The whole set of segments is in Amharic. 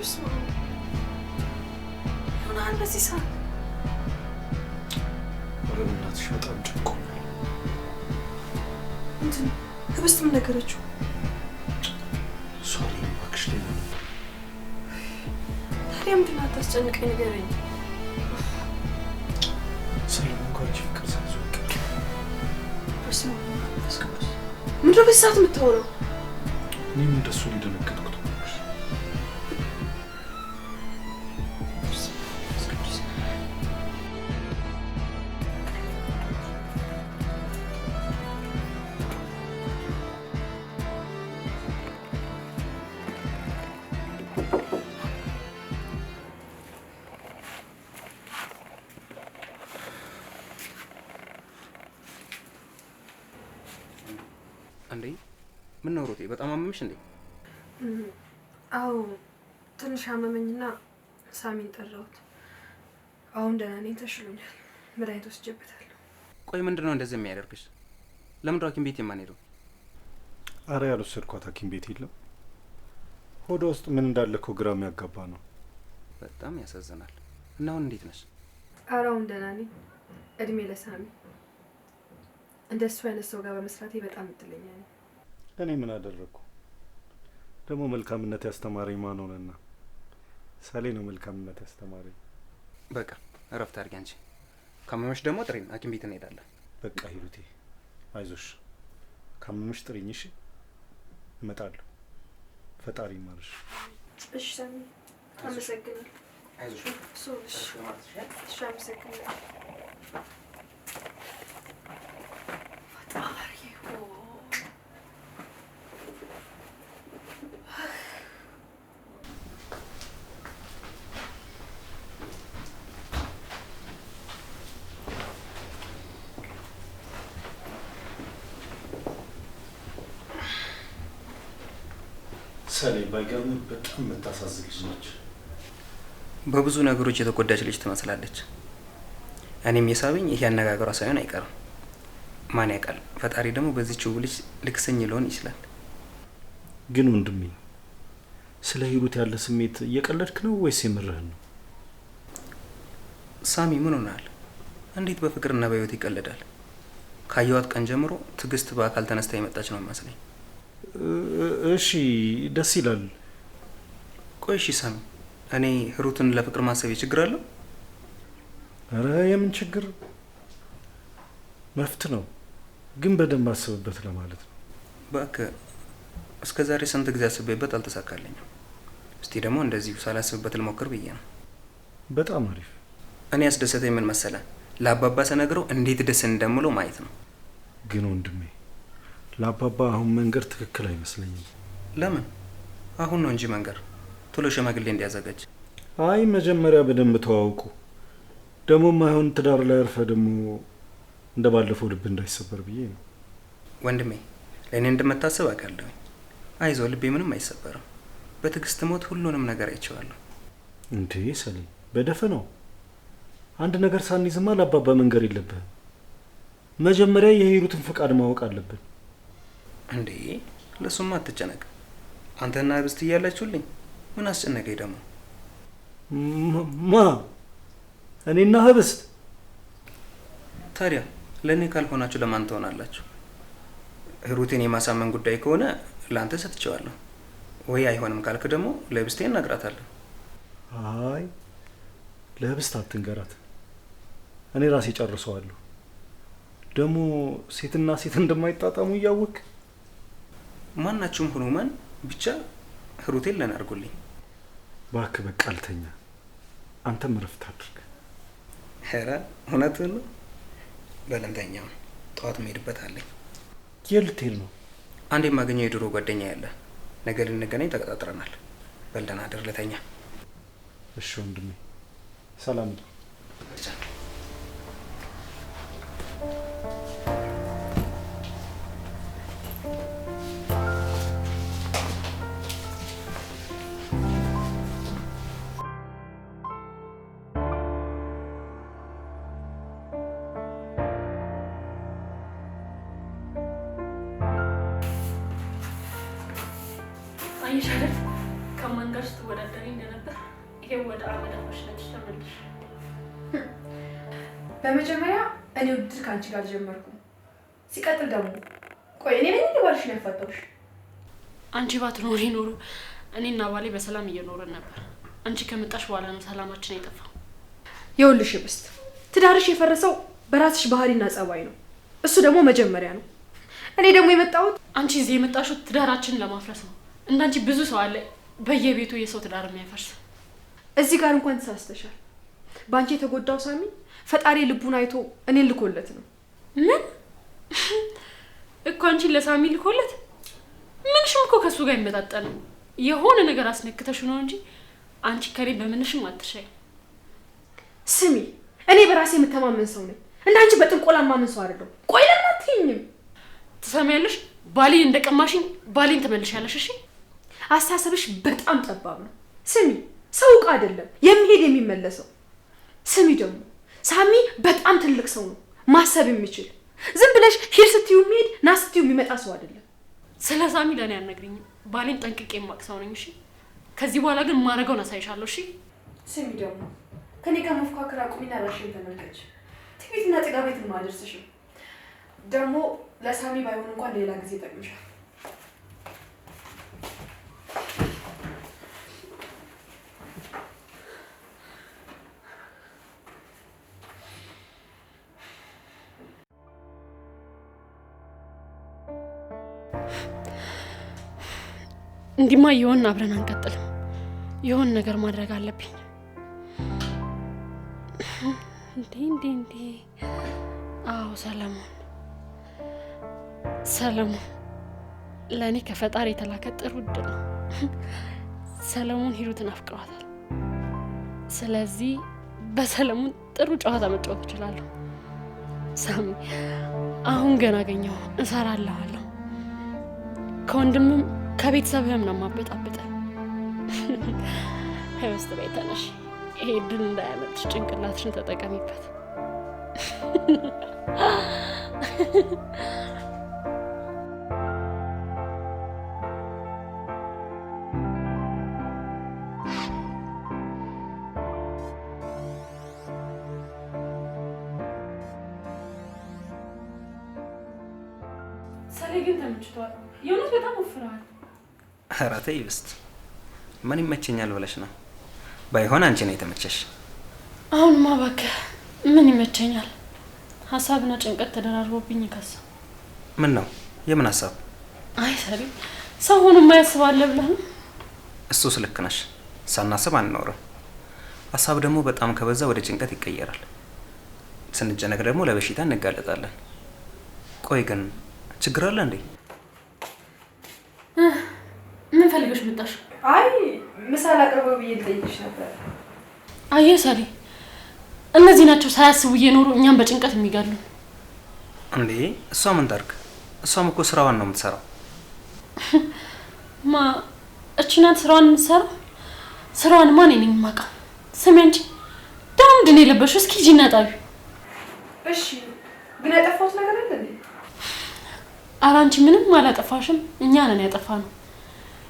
በስመ አብ ይሆናል በዚህ ሰዓት። ኧረ በእናትሽ በጣም ጨንቆኛል። እንትን ህብስት ምን ነገረችው? ሶሪ እባክሽ ሌላ ነው። ታዲያ ምንድን ነው አታስጨንቀኝ ንገረኝ። ሰላም እንኳን ፍቅር ሳይዞ በስመ አብ መንፈስ ቅዱስ ምንድን ነው በዚህ ሰዓት የምታወራው? እኔም እንደሱ ሊደነገጥኩት እንዴ ምን ነው ሮቴ በጣም አመመሽ እንዴ? አዎ ትንሽ አመመኝና ሳሚን ጠራሁት። አሁን ደህና ነኝ፣ ተሽሎኛል። መድኃኒት ወስጄበታለሁ። ቆይ ምንድነው እንደዚህ የሚያደርግሽ? ለምንድነው ሐኪም ቤት የማንሄደው? አረ ያልወሰድኳት ሐኪም ቤት የለም። ሆዷ ውስጥ ምን እንዳለ እኮ ግራ የሚያጋባ ነው። በጣም ያሳዝናል። እና አሁን እንዴት ነሽ? ኧረ አሁን ደህና ነኝ። እድሜ ለሳሚ። እንደሱ አይነት ሰው ጋር በመስራቴ በጣም እድለኛ ነኝ። እኔ ምን አደረግኩ ደግሞ? መልካምነት ያስተማረኝ ማን ሆነና? ሳሌ ነው መልካምነት ያስተማረኝ። በቃ እረፍት አድርጊ አንቺ። ካመመሽ ደግሞ ጥሪኝ፣ ሐኪም ቤት እንሄዳለን። በቃ ሂሩቴ አይዞሽ፣ ካመመሽ ጥሪኝ እሺ? እመጣለሁ። ፈጣሪ ይማርሽ። እሺ ሳሚ፣ አመሰግናለሁ። አይዞሽ። እሺ አመሰግናለሁ። ሰሌ ባይገርም በጣም የምታሳዝን ልጅ ነች። በብዙ ነገሮች የተጎዳች ልጅ ትመስላለች። እኔም የሳበኝ ይሄ አነጋገሯ ሳይሆን አይቀርም። ማን ያውቃል፣ ፈጣሪ ደግሞ በዚህች ውብ ልጅ ልክሰኝ ሊሆን ይችላል። ግን ወንድሜ ስለ ሂሩት ያለ ስሜት እየቀለድክ ነው ወይስ የምርህን ነው? ሳሚ ምን ሆናል? እንዴት በፍቅርና በህይወት ይቀልዳል? ካየዋት ቀን ጀምሮ ትዕግስት በአካል ተነስታ የመጣች ነው መስለኝ። እሺ ደስ ይላል። ቆይ እሺ ሳሚ፣ እኔ ሂሩትን ለፍቅር ማሰብ ችግር አለው? አረ የምን ችግር፣ መፍት ነው። ግን በደንብ አስብበት ለማለት ነው። እባክህ እስከ ዛሬ ስንት ጊዜ አስቤበት አልተሳካልኝም። እስቲ ደግሞ እንደዚሁ ሳላስብበት ልሞክር ብዬ ነው። በጣም አሪፍ። እኔ ያስደሰተኝ ምን መሰለ? ለአባባ ስነግረው እንዴት ደስ እንደምለው ማየት ነው። ግን ወንድሜ ለአባባ አሁን መንገር ትክክል አይመስለኝም። ለምን? አሁን ነው እንጂ መንገር፣ ቶሎ ሽማግሌ እንዲያዘጋጅ። አይ መጀመሪያ በደንብ ተዋውቁ። ደግሞ ማይሆን ትዳር ላይ አርፈ ደግሞ እንደ ባለፈው ልብ እንዳይሰበር ብዬ ነው። ወንድሜ ለእኔ እንደምታስብ አውቃለሁ። አይዞ፣ ልቤ ምንም አይሰበርም። በትዕግስት ሞት ሁሉንም ነገር አይቼዋለሁ። እንዴ ሰሌ፣ በደፈነው አንድ ነገር ሳንይዝማ ለአባባ መንገር የለብህም። መጀመሪያ የሂሩትን ፍቃድ ማወቅ አለብን። እንዴ ለሱማ አትጨነቅ። አንተና ህብስት እያላችሁልኝ ምን አስጨነቀኝ ደግሞ? ማ እኔና ህብስት? ታዲያ ለእኔ ካልሆናችሁ ለማን ትሆናላችሁ? ሂሩቴን የማሳመን ጉዳይ ከሆነ ለአንተ ሰጥቼዋለሁ። ወይ አይሆንም ካልክ ደግሞ ለህብስቴ እነግራታለሁ። አይ ለህብስት አትንገራት፣ እኔ ራሴ ጨርሰዋለሁ። ደግሞ ሴትና ሴት እንደማይጣጣሙ እያወቅ ማናችሁም ሁኑ ማን ብቻ ሂሩቴን ለኔ አድርጉልኝ። እባክህ በቃ አልተኛ፣ አንተም እረፍት አድርግ። ኧረ እውነትህን ነው። በለንተኛ ጠዋት መሄድበት አለኝ። የት ልትሄድ ነው? አንድ የማገኘው የድሮ ጓደኛ ያለ ነገ ልንገናኝ ተቀጣጥረናል። በል ደህና እደር፣ ልተኛ። እሺ ወንድሜ፣ ሰላም ነው። ከማን ጋር ስትወዳደሪ እንደነበር ይሄ ወደ አመዳፋሽ ነች ተመልሽ። በመጀመሪያ እኔ ውድድር ካንቺ ጋር ጀመርኩ። ሲቀጥል ደግሞ ቆይ እኔ ነኝ ባልሽ ነው ያፋጠውሽ? አንቺ ባትኖሪ ኖሮ እኔና ባሌ በሰላም እየኖርን ነበር። አንቺ ከመጣሽ በኋላ ነው ሰላማችን የጠፋው። ይኸውልሽ ብስት ትዳርሽ የፈረሰው በራስሽ ባህሪና ጸባይ ነው። እሱ ደግሞ መጀመሪያ ነው። እኔ ደግሞ የመጣሁት አንቺ እዚህ የመጣሽው ትዳራችንን ለማፍረስ ነው። እንዳንቺ ብዙ ሰው አለ በየቤቱ የሰው ትዳር የሚያፈርስ። እዚህ ጋር እንኳን ተሳስተሻል። ባንቺ የተጎዳው ሳሚ ፈጣሪ ልቡን አይቶ እኔን ልኮለት ነው። ምን እኮ አንቺን ለሳሚ ልኮለት? ምንሽም እኮ ከሱ ጋር ይመጣጣል። የሆነ ነገር አስነክተሽ ነው እንጂ አንቺ ከኔ በምንሽም አትሻይ። ስሚ እኔ በራሴ የምተማመን ሰው ነኝ። እንዳንቺ በጥንቆላ ማመን ሰው አይደለም። ቆይ ለምን አትይኝም? ትሰሚያለሽ? ባሌን እንደቀማሽኝ ባሌን ትመልሻለሽ። እሺ አስተሳሰብሽ በጣም ጠባብ ነው። ስሚ ሰው ዕቃ አይደለም የሚሄድ የሚመለሰው። ስሚ ደግሞ ሳሚ በጣም ትልቅ ሰው ነው፣ ማሰብ የሚችል። ዝም ብለሽ ሂድ ስትዩ የሚሄድ ና ስትዩ የሚመጣ ሰው አይደለም። ስለ ሳሚ ለኔ አልነግሪኝም። ባሌን ጠንቅቄ የማቅሰው ነኝ። እሺ ከዚህ በኋላ ግን ማረጋውን አሳይሻለሁ። እሺ ስሚ ደግሞ ከኔ ጋር መፎካከር አቁሚና ራስሽን ተመልከች። ትዕቢትና ጥጋቤት ማደርስሽ ደግሞ ለሳሚ ባይሆን እንኳን ሌላ ጊዜ ጠቅምሻል። እንዲማ የሆነ አብረን አንቀጥልም። የሆነ ነገር ማድረግ አለብኝ። እንዴ አዎ ሰለሞን ለኔ ከፈጣሪ የተላከ ጥሩ ዕድል ነው። ሰለሞን ሂሩትን አፍቅሯታል። ስለዚህ በሰለሞን ጥሩ ጨዋታ መጫወት እችላለሁ። ሳሚ አሁን ገና አገኘው እሰራለሁ። ከወንድምም ከቤተሰብህም ነው ማበጣበጠ። ህይወት በይተነሽ ይሄ ድል እንዳያመልጥሽ ጭንቅላትሽን ተጠቀሚበት። ሰሌ ግን ተመችቷል። የሆነ በጣም ወፍራል። ኧረ ተይ ብስት፣ ምን ይመቸኛል ብለሽ ነው? ባይሆን አንቺ ነው የተመቸሽ። አሁንማ እባክህ ምን ይመቸኛል? ሀሳብና ጭንቀት ተደራርቦብኝ ከሳ። ምን ነው? የምን ሀሳብ? አይ ሰሌ ሰው ሆኖ የማያስባለ ብለህ ነው? እሱስ ልክ ነሽ። ሳናስብ አንኖርም። ሀሳብ ደግሞ በጣም ከበዛ ወደ ጭንቀት ይቀየራል። ስንጨነቅ ደግሞ ለበሽታ እንጋለጣለን። ቆይ ግን ችግር አለ እንዴ? ምን ፈልገሽ መጣሽ? አይ ምሳሌ አቅርበው ብዬ ልጠይቅሽ ነበር። አየህ ሰሌ እነዚህ ናቸው ሳያስቡ እየኖሩ እኛም በጭንቀት የሚጋሉ። እንዴ እሷ ምን ታርግ? እሷም እኮ ስራዋን ነው የምትሰራው። እቺ ናት ስራዋን የምትሰራው? ስራዋን ማን ነኝ የማውቀው? ስሚ አንቺ ደግሞ ምንድን ነው የለበሽው? እስኪ ሂጂና ጣቢ። እሺ ግን ያጠፋሁት ነገር አለ እንዴ? ኧረ አንቺ ምንም አላጠፋሽም። እኛ ነን ያጠፋነው።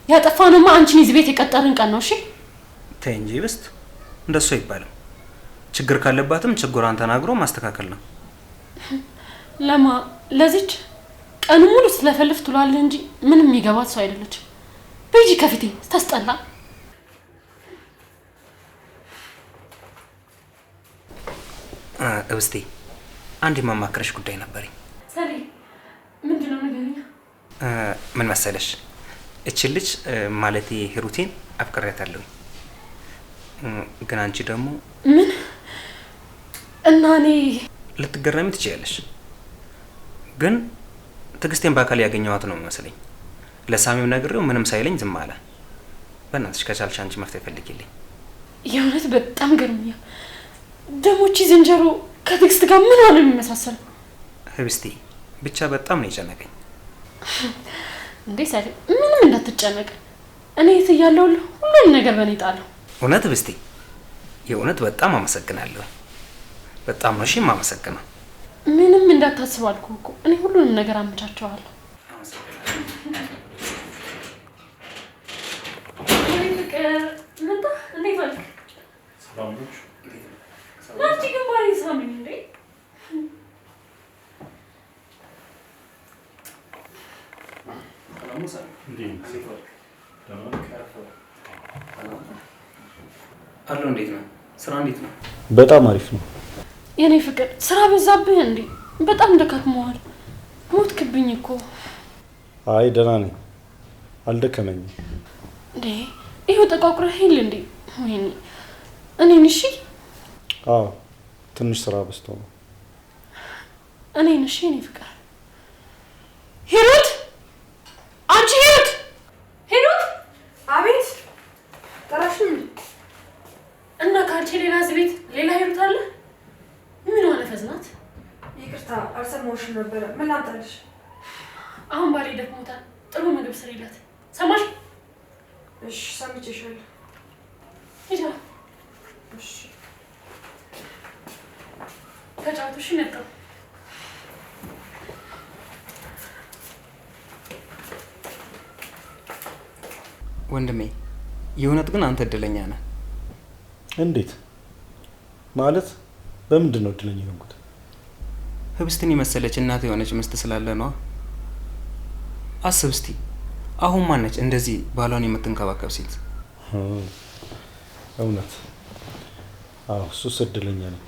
ያጠፋነውማ አንቺን እዚህ ቤት የቀጠርን ቀን ነው። እሺ ተይ እንጂ ብስት፣ እንደሱ አይባልም። ችግር ካለባትም ችግሯን ተናግሮ ማስተካከል ነው። ለዚች ቀኑ ሙሉ ስለፈልፍ ትሏል እንጂ ምንም የሚገባት ሰው አይደለች። በጂ ከፊቴ ታስጠላ። እብስቴ አንድ የማማክረሽ ጉዳይ ነበረኝ። ሰሌ ምንድነው? ንገሪኝ። ምን መሰለሽ፣ እቺ ልጅ ማለቴ ሂሩቴን አፍቅሬያታለሁ። ግን አንቺ ደግሞ ምን? እና እኔ ልትገረሚ ትችያለሽ። ግን ትዕግስቴን በአካል ያገኘኋት ነው የሚመስለኝ። ለሳሚው ነግሬው ምንም ሳይለኝ ዝም አለ። በእናትሽ ከቻልሽ አንቺ መፍትሄ ፈልጊልኝ። የእውነት በጣም ገርሞኛል። ደግሞ እቺ ዝንጀሮ ከትዕግስት ጋር ምን ሆነ የሚመሳሰል? ህብስቴ ብቻ በጣም ነው የጨነቀኝ። እንዴ ሰሌ ምንም እንዳትጨነቅ። እኔ የት እያለሁ ሁሉም ነገር በእኔ ጣለው። እውነት ህብስቴ የእውነት በጣም አመሰግናለሁ። በጣም ነው እሺ የማመሰግነው። ምንም እንዳታስብ አልኩህ እኮ። እኔ ሁሉንም ነገር አመቻቸዋለሁ። ሰላም ነው ሰላም አለው። እንዴት ነው ስራ? እንዴት ነው? በጣም አሪፍ ነው። የኔ ፍቅር ስራ በዛብህ እንዴ? በጣም ደካክመዋል። ሞትክብኝ እኮ። አይ ደህና ነኝ፣ አልደከመኝም። እንዴ ይኸው ተቋቁረህ ሄል እንዴ? ወይኔ እኔን። እሺ አዎ ትንሽ ስራ በዝቶ ነው። እኔን። እሺ የኔ ፍቅር። ሂሩት፣ አንቺ ሂሩት! ሂሩት! አቤት። ጠራሽኝ እንዴ? እና ከአንቺ ሌላ እዚህ ቤት ሌላ ሂሩት አለ? ምን ሆነ ፈዝናት? ይቅርታ አልሰማሁሽም ነበረ። ምን ላምጣልሽ? አሁን ባሌ ደክሞታል። ጥሩ ምግብ ስሪለት። ሰማሽ? እሺ ሰምቼሻለሁ። ሂጂ። እሺ ተጫውቱ። እሺ መጣሁ። ወንድሜ የእውነት ግን አንተ እድለኛ ነህ። እንዴት ማለት? በምንድን ነው እድለኛ የሆንኩት? ህብስትን የመሰለች እናት የሆነች ሚስት ስላለ ነዋ። አስብ እስቲ አሁን ማነች እንደዚህ ባሏን የምትንከባከብ ሴት? እውነት? አዎ እሱስ እድለኛ ነኝ።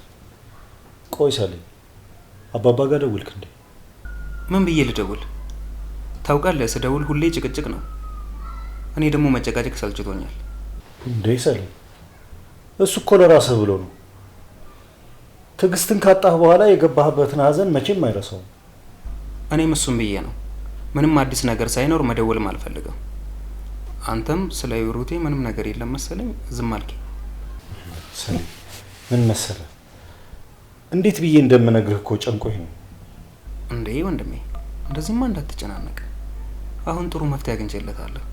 ቆይ ሳለኝ አባባ ጋር ደውልክ እንዴ? ምን ብዬ ልደውል? ታውቃለህ ስደውል ሁሌ ጭቅጭቅ ነው። እኔ ደግሞ መጨቃጨቅ ሰልችቶኛል። እንዴ ሳለኝ እሱ እኮ ለራስህ ብሎ ነው። ትዕግስትን ካጣህ በኋላ የገባህበትን ሀዘን መቼም አይረሳውም። እኔም እሱም ብዬ ነው ምንም አዲስ ነገር ሳይኖር መደወልም አልፈልግም። አንተም ስለ ሂሩቴ ምንም ነገር የለም መሰለኝ ዝም አልከኝ። ሰለኝ ምን መሰለህ፣ እንዴት ብዬ እንደምነግርህ እኮ ጨንቆኝ ነው። እንዴ ወንድሜ እንደዚህማ እንዳትጨናነቅ። አሁን ጥሩ መፍትሄ አግኝቼለታለሁ።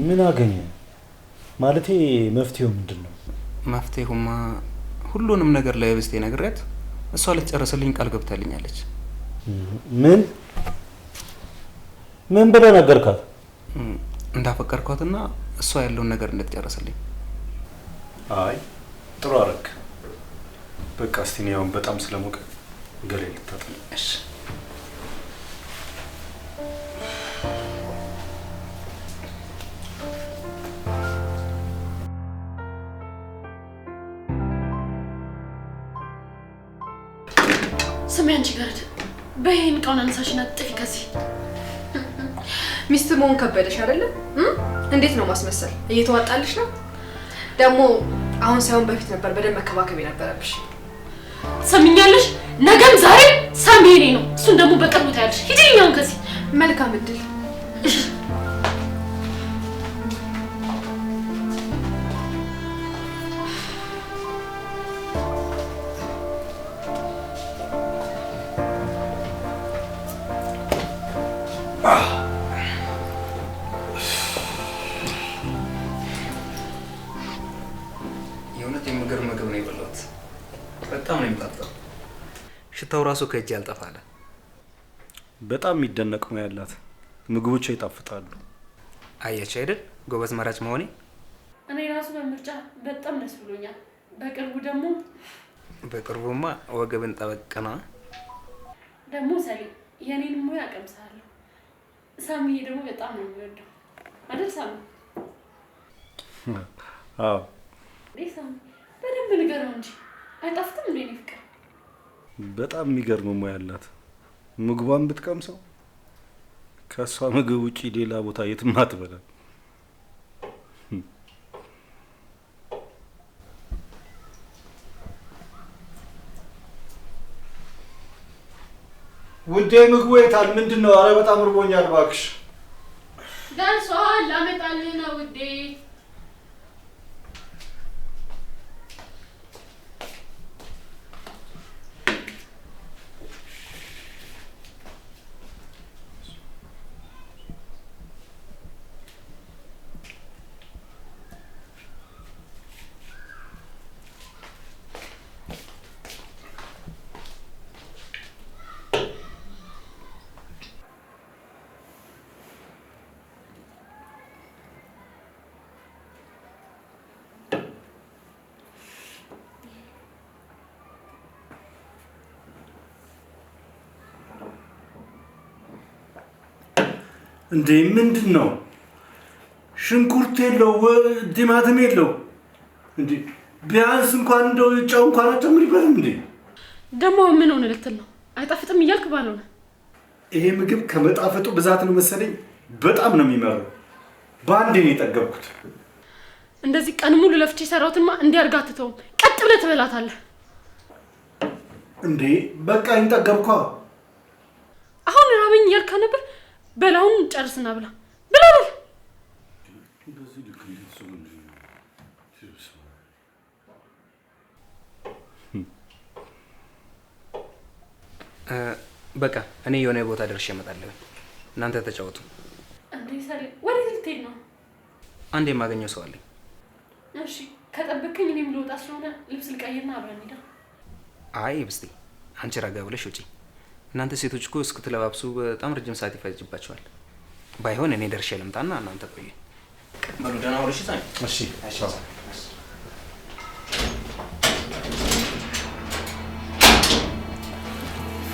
ምን አገኘ? ማለቴ መፍትሄው ምንድን ነው? መፍትሄውማ ሁሉንም ነገር ለህብስቴ ነግሬያት እሷ ልትጨርስልኝ ቃል ገብታልኛለች። ምን ብለህ ነገርካት? እንዳፈቀርኳትና እሷ ያለውን ነገር እንድትጨርስልኝ። አይ ጥሩ አደረክ። በቃ እስቲ እኔ አሁን በጣም ስለሞቀ ገሌ ልታጠብ። እሺ ስሚ አንቺ ገረድ፣ በይሄን እቃውን አነሳሽና ጥፊ ከዚህ። ሚስት መሆን ከበደሽ አይደለ? እንዴት ነው ማስመሰል? እየተዋጣልሽ ነው? ደግሞ አሁን ሳይሆን በፊት ነበር በደንብ መከባከብ የነበረብሽ። ሰሚኛለሽ? ነገም ዛሬ ሳሚ የኔ ነው። እሱን ደግሞ በቅርቡ ታያለሽ። ሂጂልኝ አሁን ከዚህ። መልካም እድል። የእውነት የሚገርም ምግብ ነው የበላሁት። በጣም ነው የሚጣፍጠው። ሽታው ራሱ ከእጅ ያልጠፋለ። በጣም የሚደነቅ ነው ያላት። ምግቦቿ ይጣፍጣሉ። አየች አይደል ጎበዝ መራጭ መሆኔ። እኔ ራሱ በምርጫ በጣም ደስ ብሎኛል። በቅርቡማ ወገብን ጠበቅና ደግሞ ሰሌ የኔን ሙያ አቀምሳለሁ። ሳሚዬ ደግሞ በጣም ነው የሚወደው አይደል ሳሚ? አዎ። ሳሚ በደንብ ንገረው እንጂ አይጣፍጥም እንዴ? እኔ ፍቅር በጣም የሚገርም ሙያ ያላት። ምግቧን ብትቀምሰው ከእሷ ምግብ ውጪ ሌላ ቦታ የትም አትበላም። ውዴ ምግቡ የታል? ምንድን ነው? አረ በጣም እርቦኛል እባክሽ። ደርሷል፣ ላመጣልህ ነው ውዴ። እንዴ ምንድን ነው? ሽንኩርት የለው ቲማቲም የለው እንዴ? ቢያንስ እንኳን እንደው ጨው እንኳን አጨምሪበትም እንዴ? ደግሞ ምን ሆነ ልትል ነው? አይጣፍጥም እያልክ ባልሆነ። ይሄ ምግብ ከመጣፈጡ ብዛት ነው መሰለኝ በጣም ነው የሚመረው። በአንዴ ነው የጠገብኩት። እንደዚህ ቀን ሙሉ ለፍቼ ሰራውትማ እንዲያርጋትተውም ቀጥ ብለህ ትበላታለህ እንዴ። በቃ እንጠገብኳ። አሁን ራበኝ እያልካ ነበር። በላውን ጨርስና ብላ ብላ በል። በቃ እኔ የሆነ ቦታ ደርሼ እመጣለሁ። እናንተ ተጫወቱ። እንዴ ሰሪ ወዴት ልትሄድ ነው? አንድ የማገኘው ሰው አለኝ። እሺ ከጠበቅከኝ እኔም ልወጣ ስለሆነ ልብስ ልቀይርና አብረን እንሂድ። አይ ብስቲ አንቺ ረጋ ብለሽ ውጪ። እናንተ ሴቶች እኮ እስክትለባብሱ በጣም ረጅም ሰዓት ይፈጅባቸዋል። ባይሆን እኔ ደርሼ ልምጣና እናንተ ቆዩ። በሉ ደህና ዋሉ። እሺ ታኝ። እሺ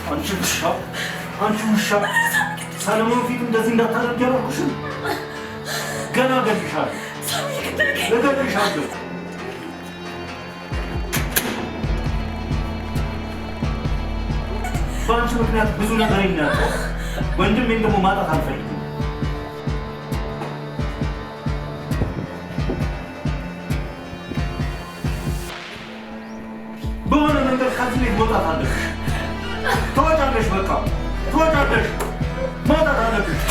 አንቺ ውሻ ሰለሞን ፊት እንደዚህ እንዳታደርጊ ያልኩሽን። ገና እገልሻለሁ። በአንቺ ምክንያት ብዙ ነገር ይናገር። ወንድሜን ደግሞ ማጣት አልፈልግም። በሆነ መንገድ ከዚህ ቤት መውጣት አለብሽ። ትወጫለሽ፣ በቃ ትወጫለሽ። መውጣት አለብሽ።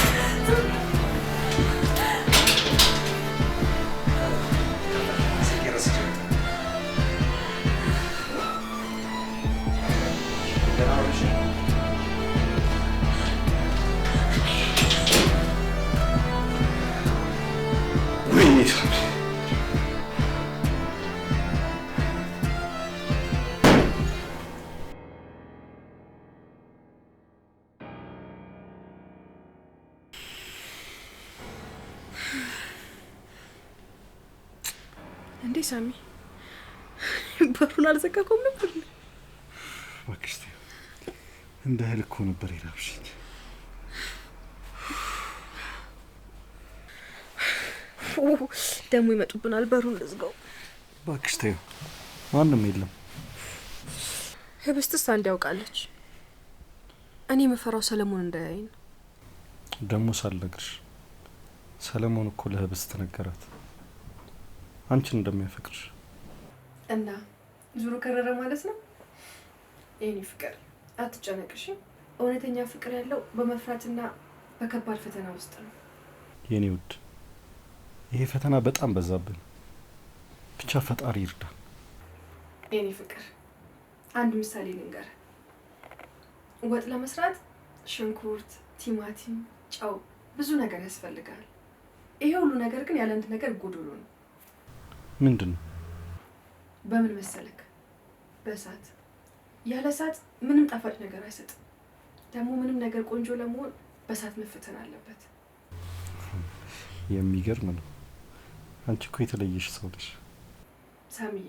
እንዴ ሳሚ በሩን አልዘጋከውም ነበር? እባክሽ እንደ እህል እኮ ነበር የራብሽኝ። ደግሞ ይመጡብናል። በሩን ልዝጋው እባክሽ። ተይው፣ ማንም የለም። ህብስትስ አንድ ያውቃለች። እኔ መፈራው ሰለሞን እንዳያይ ነው። ደግሞ ሳልነግርሽ ሰለሞን እኮ ለህብስት ነገራት አንቺን እንደሚያፈቅርሽ። እና ዙሩ ከረረ ማለት ነው። የኔ ፍቅር አትጨነቅሽ። እውነተኛ ፍቅር ያለው በመፍራትና በከባድ ፈተና ውስጥ ነው። የኔ ውድ፣ ይሄ ፈተና በጣም በዛብን። ብቻ ፈጣሪ ይርዳ። የኔ ፍቅር አንድ ምሳሌ ልንገር። ወጥ ለመስራት ሽንኩርት፣ ቲማቲም፣ ጨው፣ ብዙ ነገር ያስፈልጋል። ይሄ ሁሉ ነገር ግን ያለ አንድ ነገር ጎዶሎ ነው። ምንድን ነው? በምን መሰለክ? በእሳት። ያለ እሳት ምንም ጣፋጭ ነገር አይሰጥም። ደግሞ ምንም ነገር ቆንጆ ለመሆን በእሳት መፈተን አለበት። የሚገርም ነው። አንቺ እኮ የተለየሽ ሰው ነሽ ሳሚዬ።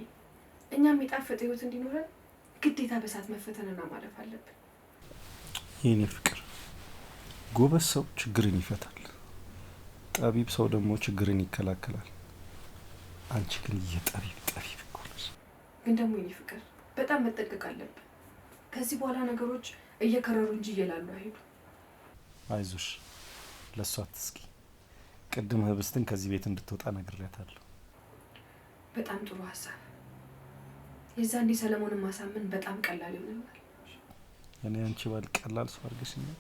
እኛም የጣፈጠ ህይወት እንዲኖረን ግዴታ በእሳት መፈተንና ማለፍ አለብን። የኔ ፍቅር፣ ጎበዝ ሰው ችግርን ይፈታል፣ ጠቢብ ሰው ደግሞ ችግርን ይከላከላል። አንቺ ግን የጠቢብ ጠቢብ እኮ ነሽ። ግን ደግሞ የኔ ፍቅር በጣም መጠንቀቅ አለብን። ከዚህ በኋላ ነገሮች እየከረሩ እንጂ እየላሉ አይሄዱ። አይዞሽ፣ ለሷ አትስቂ። ቅድም ህብስትን ከዚህ ቤት እንድትወጣ ነግሬያታለሁ። በጣም ጥሩ ሀሳብ። የዛኔ ሰለሞንን ማሳመን በጣም ቀላል ይሆናል። እኔ አንቺ ባል ቀላል ሰው አድርገሽኛል።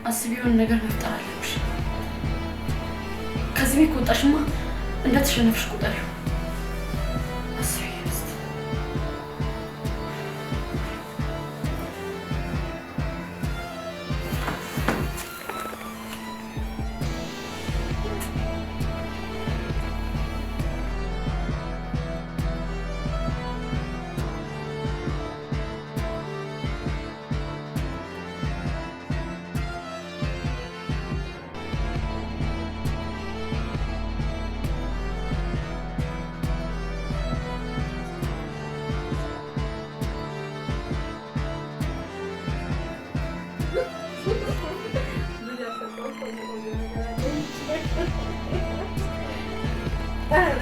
አስቢ፣ የሆነ ነገር መፍጠር አለብሽ። ከዚህ ቤት ከወጣሽማ እንደተሸነፍሽ ቁጠሪው። አስቢ እስቲ። ኧረ